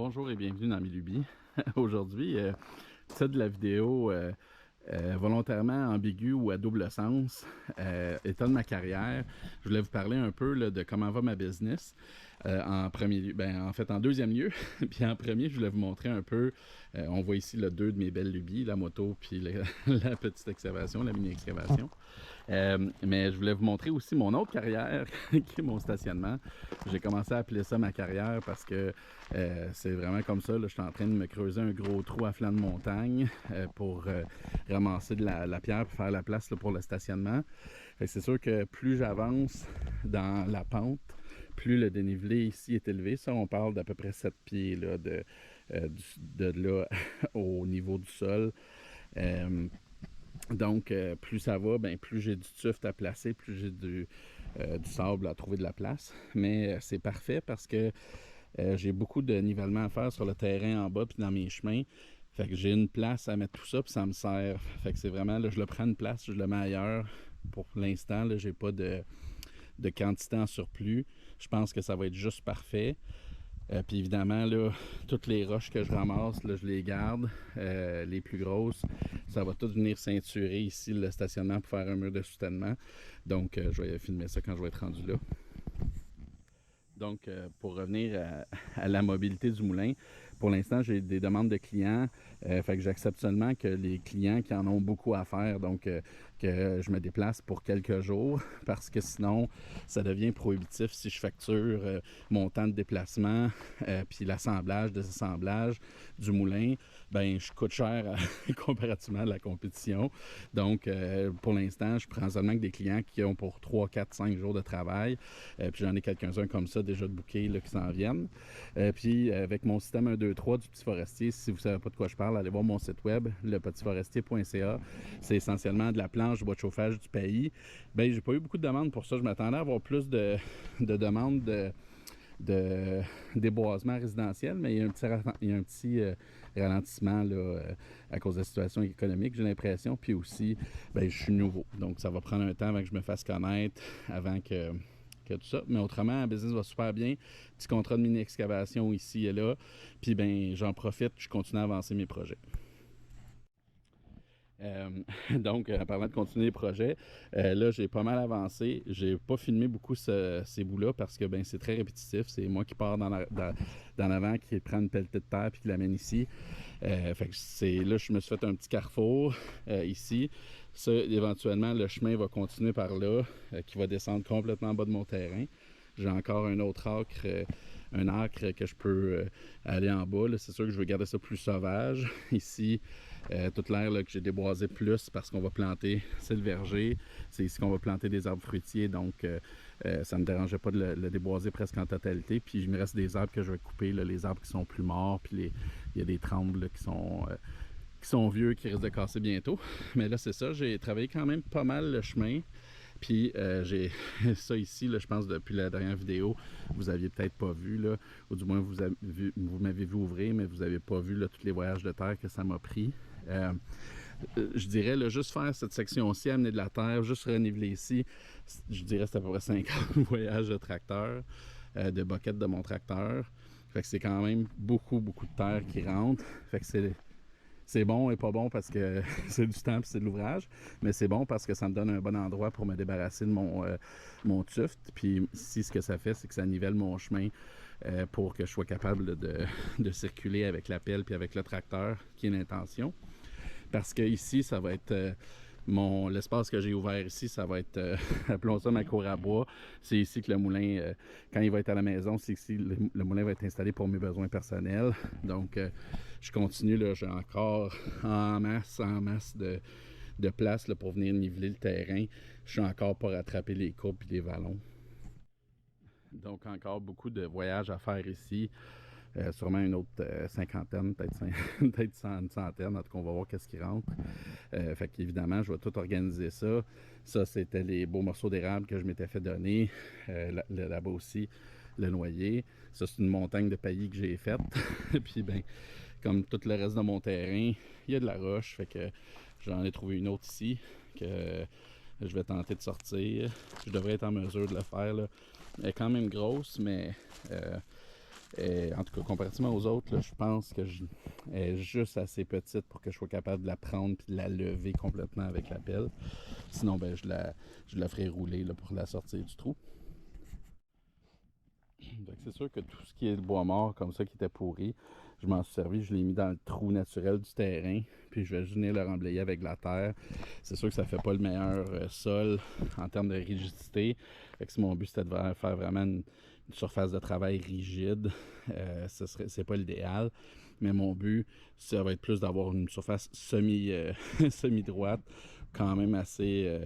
Bonjour et bienvenue dans mes lubies. Aujourd'hui, c'est de la vidéo volontairement ambiguë ou à double sens, état de ma carrière. Je voulais vous parler un peu là, de comment va ma business. En premier lieu, en fait en deuxième lieu, puis en premier, je voulais vous montrer un peu, on voit ici là, deux de mes belles lubies, la moto puis la petite excavation, la mini-excavation. Mais je voulais vous montrer aussi mon autre carrière, qui est mon stationnement. J'ai commencé à appeler ça ma carrière parce que c'est vraiment comme ça. Là, je suis en train de me creuser un gros trou à flanc de montagne pour ramasser de la pierre pour faire la place là, pour le stationnement. C'est sûr que plus j'avance dans la pente, plus le dénivelé ici est élevé. Ça, on parle d'à peu près 7 pieds là, de là au niveau du sol. Donc, plus ça va, plus j'ai du tuft à placer, plus j'ai du sable à trouver de la place. Mais c'est parfait parce que j'ai beaucoup de nivellement à faire sur le terrain en bas puis dans mes chemins. Fait que j'ai une place à mettre tout ça puis ça me sert. Fait que c'est vraiment, là, je le prends une place, je le mets ailleurs. Pour l'instant, là, j'ai pas de quantité en surplus. Je pense que ça va être juste parfait. Puis évidemment, là, toutes les roches que je ramasse, là, je les garde. Les plus grosses, ça va tout venir ceinturer ici le stationnement pour faire un mur de soutènement. Donc, je vais filmer ça quand je vais être rendu là. Donc, pour revenir à la mobilité du moulin, pour l'instant, j'ai des demandes de clients. Fait que j'accepte seulement que les clients qui en ont beaucoup à faire, donc que je me déplace pour quelques jours, parce que sinon, ça devient prohibitif si je facture mon temps de déplacement, puis l'assemblage, désassemblage du moulin, je coûte cher comparativement à la compétition. Donc, pour l'instant, je prends seulement que des clients qui ont pour 3, 4, 5 jours de travail. Puis j'en ai quelques-uns comme ça déjà de bookés là, qui s'en viennent. Puis avec mon système 1, 2, 3 du Petit Forestier, si vous ne savez pas de quoi je parle, allez voir mon site web, lepetitforestier.ca. C'est essentiellement de la planche de bois de chauffage du pays. J'ai pas eu beaucoup de demandes pour ça. Je m'attendais à avoir plus de demandes de déboisement résidentiel, mais il y a un petit ralentissement là, à cause de la situation économique, j'ai l'impression. Puis aussi, je suis nouveau. Donc, ça va prendre un temps avant que je me fasse connaître, avant que tout ça. Mais autrement, le business va super bien. Petit contrat de mini-excavation ici et là. Puis, j'en profite, je continue à avancer mes projets. Donc, en parlant de continuer les projets, là, j'ai pas mal avancé. J'ai pas filmé beaucoup ces bouts-là parce que c'est très répétitif. C'est moi qui pars dans l'avant, qui prend une pelletée de terre puis qui l'amène ici. Fait que là, je me suis fait un petit carrefour ici. Ça, éventuellement, le chemin va continuer par là, qui va descendre complètement en bas de mon terrain. J'ai encore un autre acre, un acre que je peux aller en bas. C'est sûr que je veux garder ça plus sauvage. Ici, toute l'air que j'ai déboisé plus parce qu'on va planter, c'est le verger. C'est ici qu'on va planter des arbres fruitiers. Donc, ça ne me dérangeait pas de le déboiser presque en totalité. Puis, il me reste des arbres que je vais couper, là, les arbres qui sont plus morts. Puis, il y a des trembles là, qui sont vieux, qui risquent de casser bientôt. Mais là, c'est ça. J'ai travaillé quand même pas mal le chemin. Puis j'ai ça ici, là, je pense depuis la dernière vidéo, vous aviez peut-être pas vu, là, ou du moins vous m'avez vu ouvrir, mais vous n'avez pas vu là, tous les voyages de terre que ça m'a pris. Je dirais, là, juste faire cette section-ci, amener de la terre, juste reniveler ici, je dirais c'est à peu près 50 voyages de tracteur, de boquettes de mon tracteur. Fait que c'est quand même beaucoup, beaucoup de terre qui rentre. Fait que c'est bon et pas bon parce que c'est du temps et c'est de l'ouvrage, mais c'est bon parce que ça me donne un bon endroit pour me débarrasser de mon tuft. Puis ici, ce que ça fait, c'est que ça nivelle mon chemin pour que je sois capable de circuler avec la pelle puis avec le tracteur, qui est l'intention. Parce que ici, ça va être l'espace que j'ai ouvert ici, ça va être, appelons ça ma cour à bois. C'est ici que le moulin, quand il va être à la maison, c'est ici le moulin va être installé pour mes besoins personnels. Donc, je continue, là, j'ai encore en masse de place là, pour venir niveler le terrain. Je suis encore pas rattrapé les courbes et les vallons. Donc, encore beaucoup de voyages à faire ici. Sûrement une autre cinquantaine, peut-être une centaine. En tout cas, on va voir qu'est-ce qui rentre. Fait qu'évidemment, je vais tout organiser ça. Ça, c'était les beaux morceaux d'érable que je m'étais fait donner. Là-bas aussi, le noyer. Ça, c'est une montagne de paillis que j'ai faite. Puis, comme tout le reste de mon terrain, il y a de la roche. Fait que j'en ai trouvé une autre ici que je vais tenter de sortir. Je devrais être en mesure de le faire, là. Elle est quand même grosse, mais En tout cas, comparativement aux autres, là, je pense que elle est juste assez petite pour que je sois capable de la prendre et de la lever complètement avec la pelle. Sinon, ben, je la ferai rouler là, pour la sortir du trou. Donc, c'est sûr que tout ce qui est le bois mort comme ça qui était pourri, je m'en suis servi, je l'ai mis dans le trou naturel du terrain, puis je vais juste venir le remblayer avec de la terre. C'est sûr que ça fait pas le meilleur sol en termes de rigidité. Fait que si mon but c'était de faire vraiment une surface de travail rigide, c'est pas l'idéal. Mais mon but, ça va être plus d'avoir une surface semi-droite, quand même assez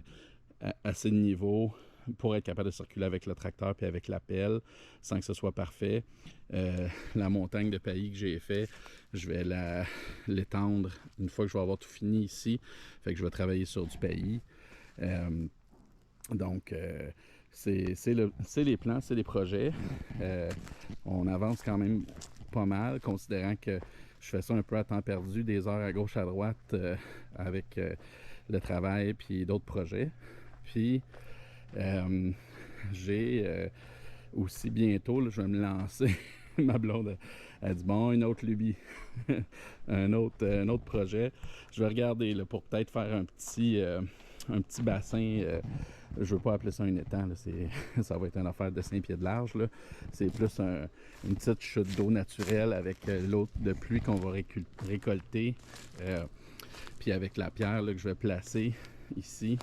de niveau pour être capable de circuler avec le tracteur puis avec la pelle sans que ce soit parfait. La montagne de paillis que j'ai fait, je vais l'étendre une fois que je vais avoir tout fini ici. Fait que je vais travailler sur du paillis. Donc, c'est les plans, c'est les projets. On avance quand même pas mal, considérant que je fais ça un peu à temps perdu, des heures à gauche, à droite, avec le travail puis d'autres projets. Puis, j'ai aussi bientôt, là, je vais me lancer. Ma blonde a dit bon, une autre lubie, un autre projet. Je vais regarder là, pour peut-être faire un petit bassin. Je veux pas appeler ça un étang, là, ça va être une affaire de 5 pieds de large. Là. C'est plus une petite chute d'eau naturelle avec l'eau de pluie qu'on va récolter. Puis avec la pierre là, que je vais placer ici.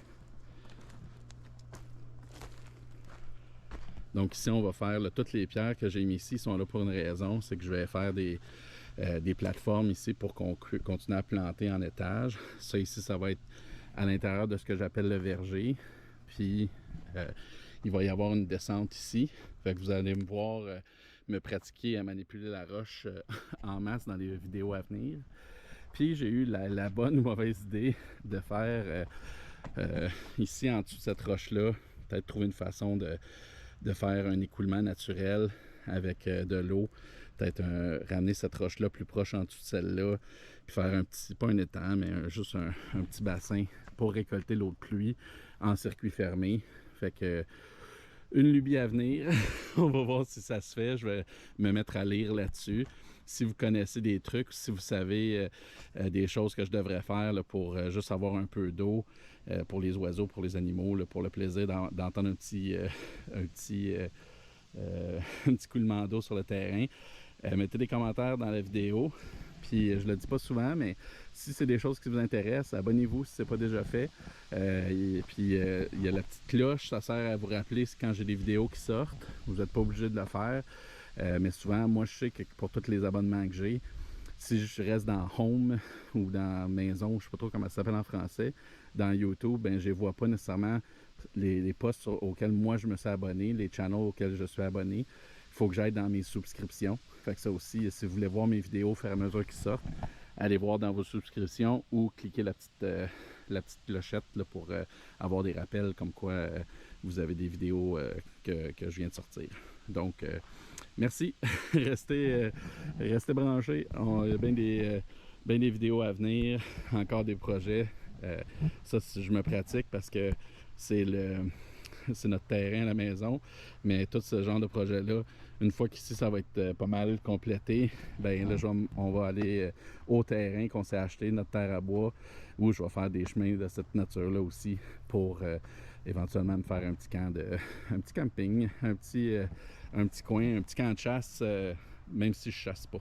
Donc ici, on va faire là, toutes les pierres que j'ai mis ici sont là pour une raison, c'est que je vais faire des plateformes ici pour qu'on continue à planter en étage. Ça ici, ça va être à l'intérieur de ce que j'appelle le verger. Puis il va y avoir une descente ici. Fait que vous allez me voir me pratiquer à manipuler la roche en masse dans les vidéos à venir. Puis j'ai eu la bonne ou mauvaise idée de faire ici en dessous de cette roche-là, peut-être trouver une façon de faire un écoulement naturel avec de l'eau, peut-être ramener cette roche-là plus proche en dessous de celle-là, puis faire un petit, pas un étang, mais juste un petit bassin pour récolter l'eau de pluie en circuit fermé. Fait que une lubie à venir, on va voir si ça se fait, je vais me mettre à lire là-dessus. Si vous connaissez des trucs, si vous savez des choses que je devrais faire là, pour juste avoir un peu d'eau pour les oiseaux, pour les animaux, là, pour le plaisir d'entendre un petit coulement d'eau sur le terrain, mettez des commentaires dans la vidéo. Puis je le dis pas souvent, mais si c'est des choses qui vous intéressent, abonnez-vous si ce n'est pas déjà fait. Puis il y a la petite cloche, ça sert à vous rappeler quand j'ai des vidéos qui sortent. Vous n'êtes pas obligé de le faire. Mais souvent, moi je sais que pour tous les abonnements que j'ai, si je reste dans Home ou dans Maison, je ne sais pas trop comment ça s'appelle en français, dans YouTube, ben je ne vois pas nécessairement les posts auxquels moi je me suis abonné, les channels auxquels je suis abonné. Il faut que j'aille dans mes subscriptions. Fait que ça aussi, si vous voulez voir mes vidéos au fur et à mesure qu'ils sortent, allez voir dans vos subscriptions ou cliquez la petite clochette là, pour avoir des rappels comme quoi vous avez des vidéos que je viens de sortir. Donc, merci. restez branchés. Il y a bien des vidéos à venir, encore des projets. Ça, je me pratique parce que c'est notre terrain à la maison, mais tout ce genre de projet-là, une fois qu'ici ça va être pas mal complété, ben là on va aller au terrain qu'on s'est acheté, notre terre à bois, où je vais faire des chemins de cette nature-là aussi pour éventuellement me faire un petit camping, un petit coin, un petit camp de chasse, même si je chasse pas.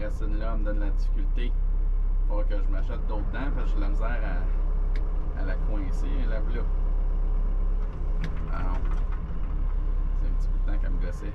racine-là me donne la difficulté. Il faut que je m'achète d'autres dents parce que j'ai de la misère à la coincer. La là. Ah non. C'est un petit bout de temps qu'elle me gossait.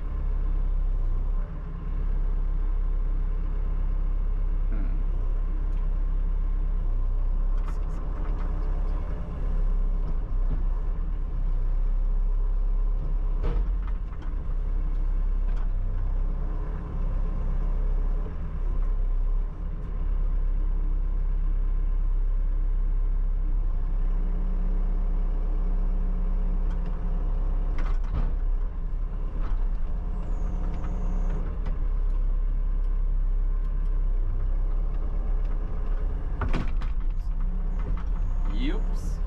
Youps.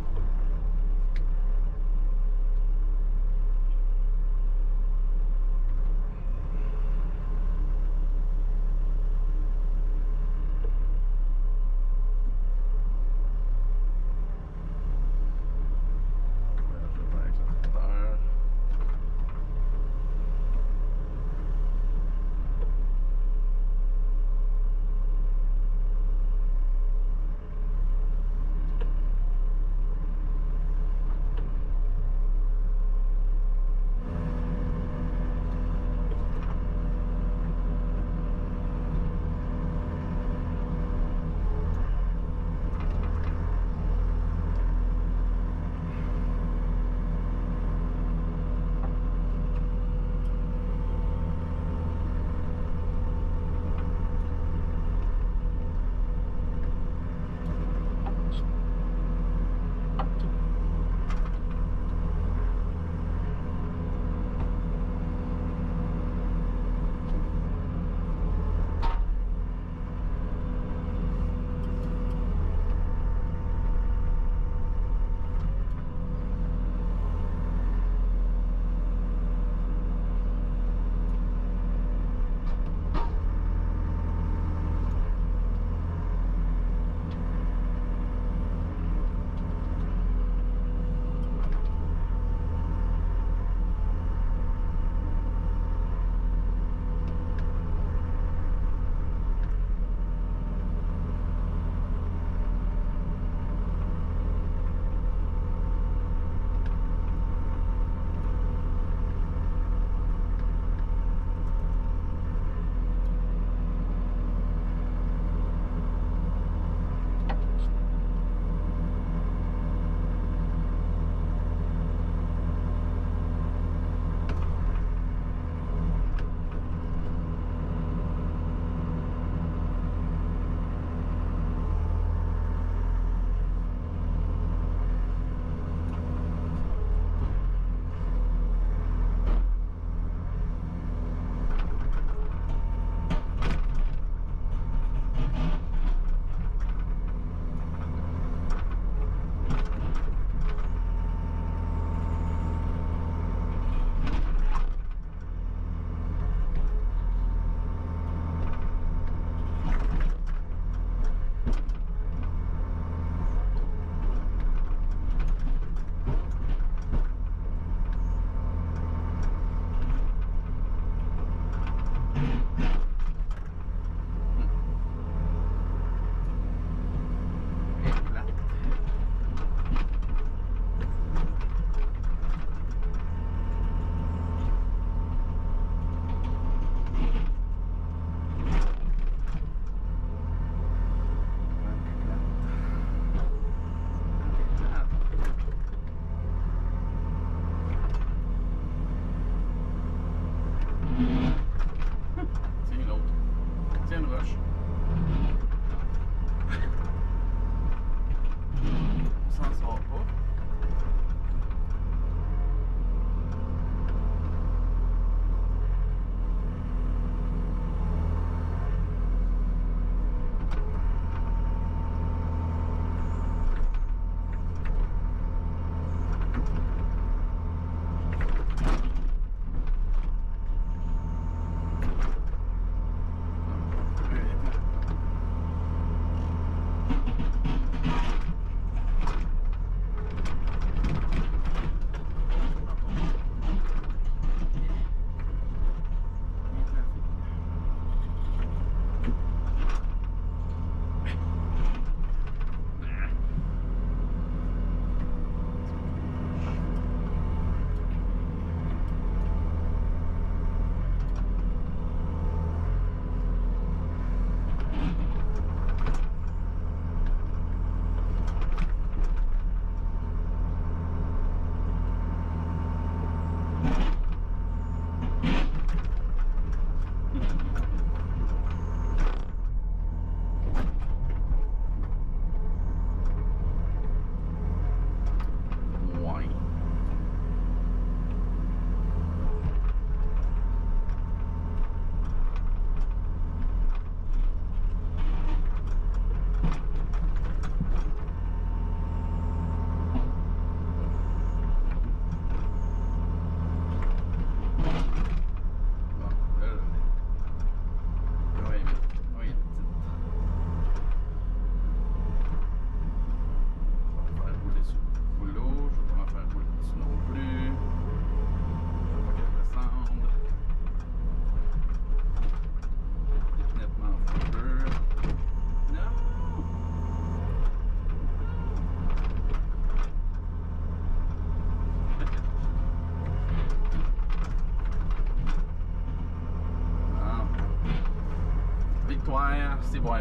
trottoir, c'est boire.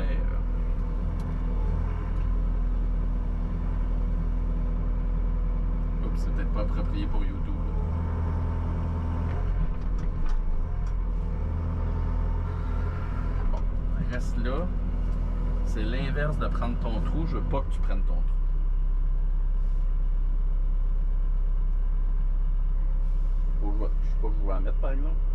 Oups, c'est peut-être pas approprié pour YouTube. Bon, reste là. C'est l'inverse de prendre ton trou. Je veux pas que tu prennes ton trou. Je sais pas où je vais en mettre, par exemple.